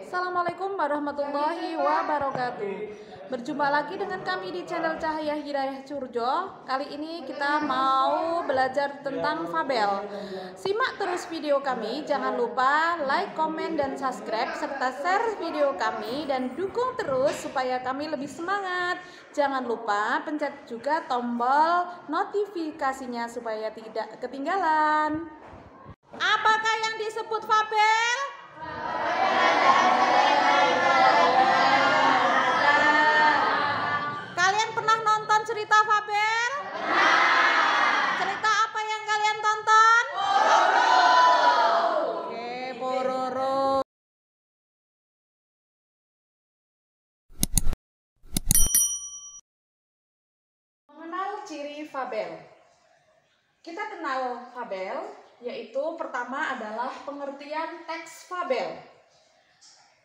Assalamualaikum warahmatullahi wabarakatuh. Berjumpa lagi dengan kami di channel Cahaya Hidayah Curjo. Kali ini kita mau belajar tentang fabel. Simak terus video kami, jangan lupa like, komen, dan subscribe serta share video kami dan dukung terus supaya kami lebih semangat. Jangan lupa pencet juga tombol notifikasinya supaya tidak ketinggalan. Apakah yang disebut fabel? Kalian pernah nonton cerita fabel? Cerita apa yang kalian tonton? Oke, Pororo. Mengenal ciri fabel. Kita kenal fabel, yaitu pertama adalah pengertian teks fabel.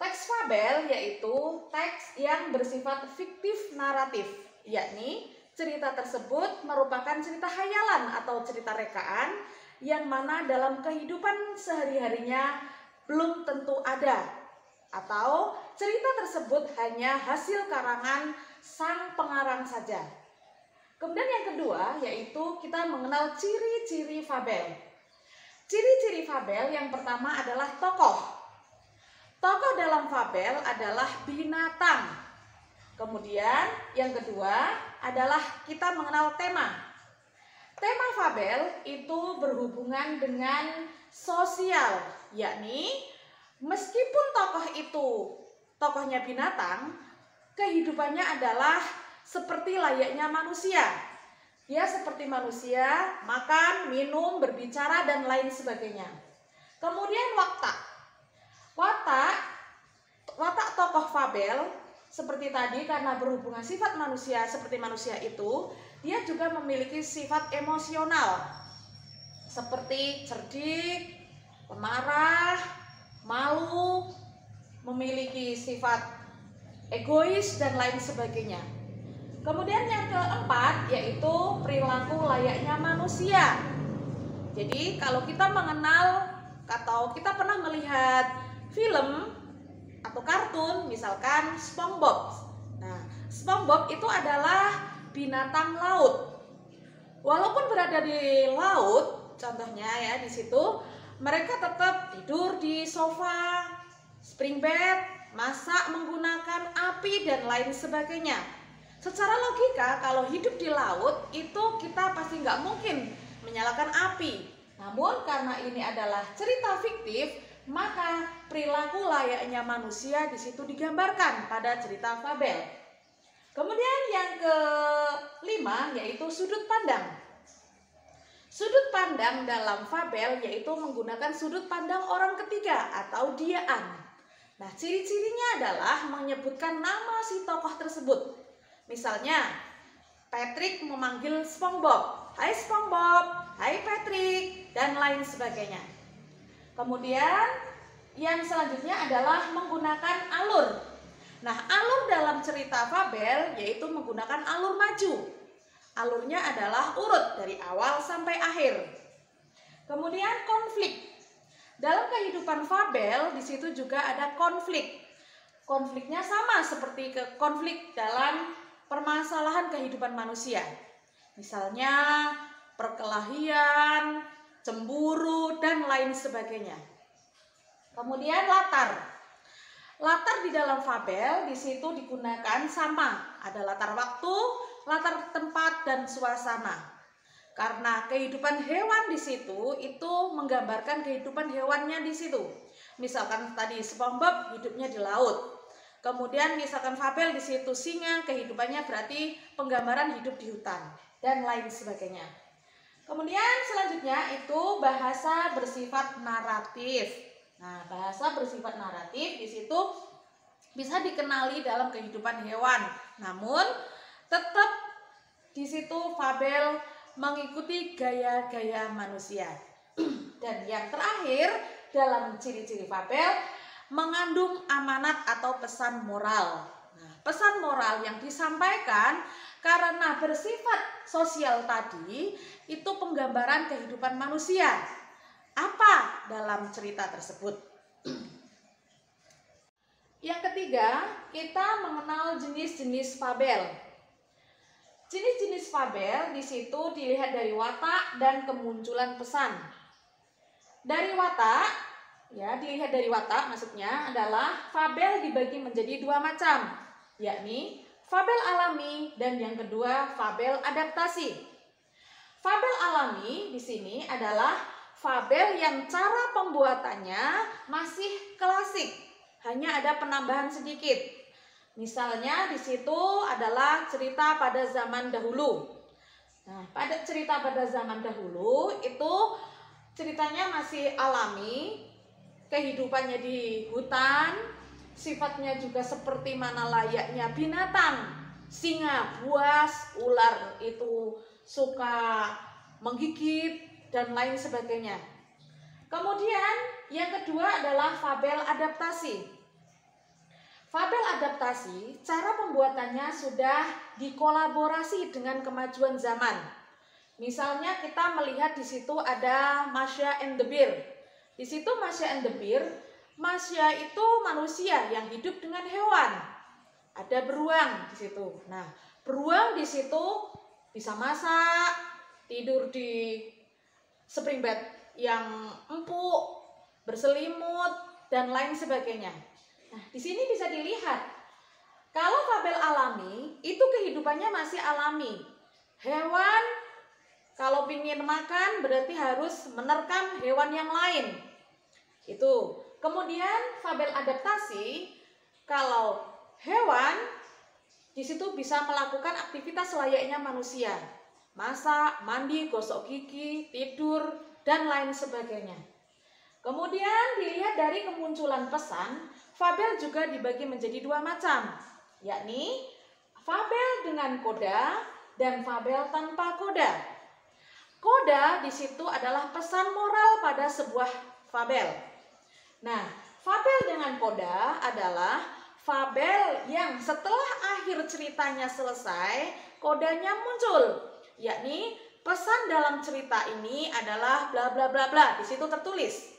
Teks fabel yaitu teks yang bersifat fiktif naratif, yakni cerita tersebut merupakan cerita khayalan atau cerita rekaan yang mana dalam kehidupan sehari-harinya belum tentu ada, atau cerita tersebut hanya hasil karangan sang pengarang saja. Kemudian yang kedua yaitu kita mengenal ciri-ciri fabel. Ciri-ciri fabel yang pertama adalah tokoh. Tokoh dalam fabel adalah binatang. Kemudian yang kedua adalah kita mengenal tema. Tema fabel itu berhubungan dengan sosial, yakni meskipun tokoh itu tokohnya binatang, kehidupannya adalah seperti layaknya manusia. Dia seperti manusia, makan, minum, berbicara, dan lain sebagainya. Kemudian watak tokoh fabel seperti tadi karena berhubungan sifat manusia seperti manusia itu, dia juga memiliki sifat emosional seperti cerdik, pemarah, malu, memiliki sifat egois dan lain sebagainya. Kemudian yang keempat yaitu perilaku layaknya manusia. Jadi kalau kita mengenal atau kita pernah melihat film atau kartun misalkan SpongeBob. Nah, SpongeBob itu adalah binatang laut. Walaupun berada di laut, contohnya ya di situ, mereka tetap tidur di sofa, spring bed, masak menggunakan api dan lain sebagainya. Secara logika kalau hidup di laut itu kita pasti nggak mungkin menyalakan api. Namun karena ini adalah cerita fiktif, maka perilaku layaknya manusia di situ digambarkan pada cerita fabel. Kemudian yang kelima yaitu sudut pandang. Sudut pandang dalam fabel yaitu menggunakan sudut pandang orang ketiga atau diaan. Nah, ciri-cirinya adalah menyebutkan nama si tokoh tersebut. Misalnya, Patrick memanggil SpongeBob, "Hai SpongeBob, hai Patrick," dan lain sebagainya. Kemudian yang selanjutnya adalah menggunakan alur. Nah, alur dalam cerita fabel yaitu menggunakan alur maju. Alurnya adalah urut dari awal sampai akhir. Kemudian konflik. Dalam kehidupan fabel di situ juga ada konflik. Konfliknya sama seperti konflik dalam permasalahan kehidupan manusia. Misalnya perkelahian, cemburu, dan lain sebagainya. Kemudian latar. Latar di dalam fabel di situ digunakan sama. Ada latar waktu, latar tempat, dan suasana. Karena kehidupan hewan di situ itu menggambarkan kehidupan hewannya di situ. Misalkan tadi SpongeBob hidupnya di laut. Kemudian misalkan fabel di situ singa, kehidupannya berarti penggambaran hidup di hutan dan lain sebagainya. Kemudian selanjutnya itu bahasa bersifat naratif. Nah, bahasa bersifat naratif di situ bisa dikenali dalam kehidupan hewan. Namun tetap di situ fabel mengikuti gaya-gaya manusia. Dan yang terakhir dalam ciri-ciri fabel mengandung amanat atau pesan moral. Nah, pesan moral yang disampaikan karena bersifat sosial tadi itu penggambaran kehidupan manusia. Apa dalam cerita tersebut? Yang ketiga, kita mengenal jenis-jenis fabel. Jenis-jenis fabel di situ dilihat dari watak dan kemunculan pesan. Dari watak, ya dilihat dari watak maksudnya adalah fabel dibagi menjadi dua macam, yakni fabel alami dan yang kedua fabel adaptasi. Fabel alami di sini adalah fabel yang cara pembuatannya masih klasik, hanya ada penambahan sedikit. Misalnya di situ adalah cerita pada zaman dahulu. Nah, pada cerita pada zaman dahulu itu ceritanya masih alami, kehidupannya di hutan, sifatnya juga seperti mana layaknya binatang, singa, buas, ular itu suka menggigit dan lain sebagainya. Kemudian yang kedua adalah fabel adaptasi. Fabel adaptasi, cara pembuatannya sudah dikolaborasi dengan kemajuan zaman. Misalnya kita melihat di situ ada Masya and the Bear. Di situ Masya and the Bear, Masya itu manusia yang hidup dengan hewan. Ada beruang di situ. Nah, beruang di situ bisa masak, tidur di spring bed yang empuk, berselimut dan lain sebagainya. Nah, di sini bisa dilihat kalau fabel alami itu kehidupannya masih alami. Hewan kalau ingin makan berarti harus menerkam hewan yang lain. Itu. Kemudian fabel adaptasi, kalau hewan di situ bisa melakukan aktivitas layaknya manusia. Masak, mandi, gosok gigi, tidur dan lain sebagainya. Kemudian dilihat dari kemunculan pesan, fabel juga dibagi menjadi dua macam, yakni fabel dengan koda dan fabel tanpa koda. Koda di situ adalah pesan moral pada sebuah fabel. Nah, fabel dengan koda adalah fabel yang setelah akhir ceritanya selesai, kodanya muncul, yakni pesan dalam cerita ini adalah bla bla bla bla, di situ tertulis.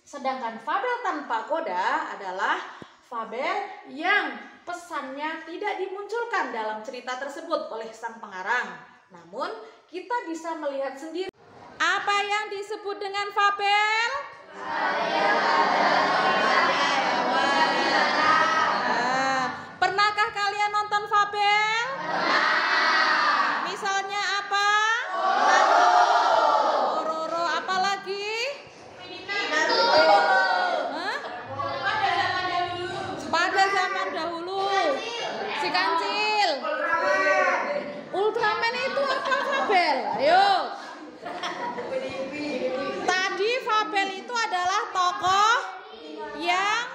Sedangkan fabel tanpa koda adalah fabel yang pesannya tidak dimunculkan dalam cerita tersebut oleh sang pengarang. Namun kita bisa melihat sendiri. Apa yang disebut dengan fabel? Pernahkah kalian nonton fabel? Misalnya apa? Pororo, apa lagi? Pada zaman dahulu, si kancil. Ultraman itu apa fabel? Ayo. Tadi fabel itu adalah tokoh yang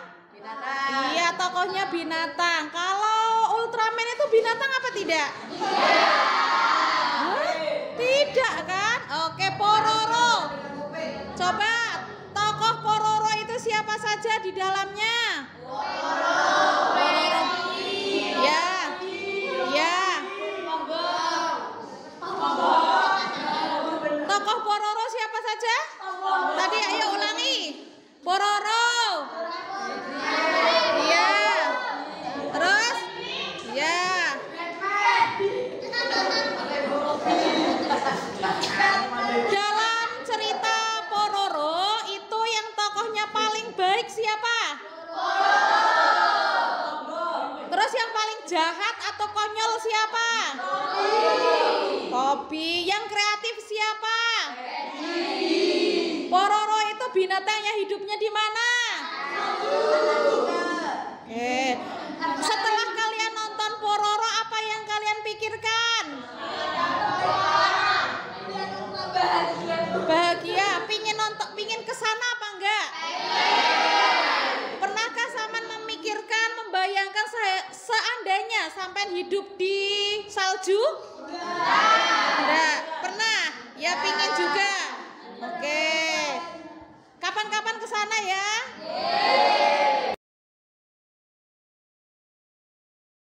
iya, tokohnya binatang. Kalau Ultraman itu binatang apa tidak? Tidak kan? Oke, Pororo. Coba tokoh Pororo itu siapa saja di dalamnya? Pororo. Ya. Ya. Tokoh Pororo siapa saja? Tadi ayo ulangi. Pororo. Iya. Terus? Ya. Dalam cerita Pororo itu yang tokohnya paling baik siapa? Terus yang paling jahat atau konyol siapa? Kopi. Yang kreatif siapa? Pororo itu binatangnya hidupnya di mana? Setelah kalian nonton Pororo, apa yang kalian pikirkan? Bahagia. Pingin kesana apa enggak? Pernahkah Saman memikirkan, membayangkan seandainya sampai hidup di salju? Enggak. Pernah? Ya pingin juga. Oke. Kapan-kapan kesana ya?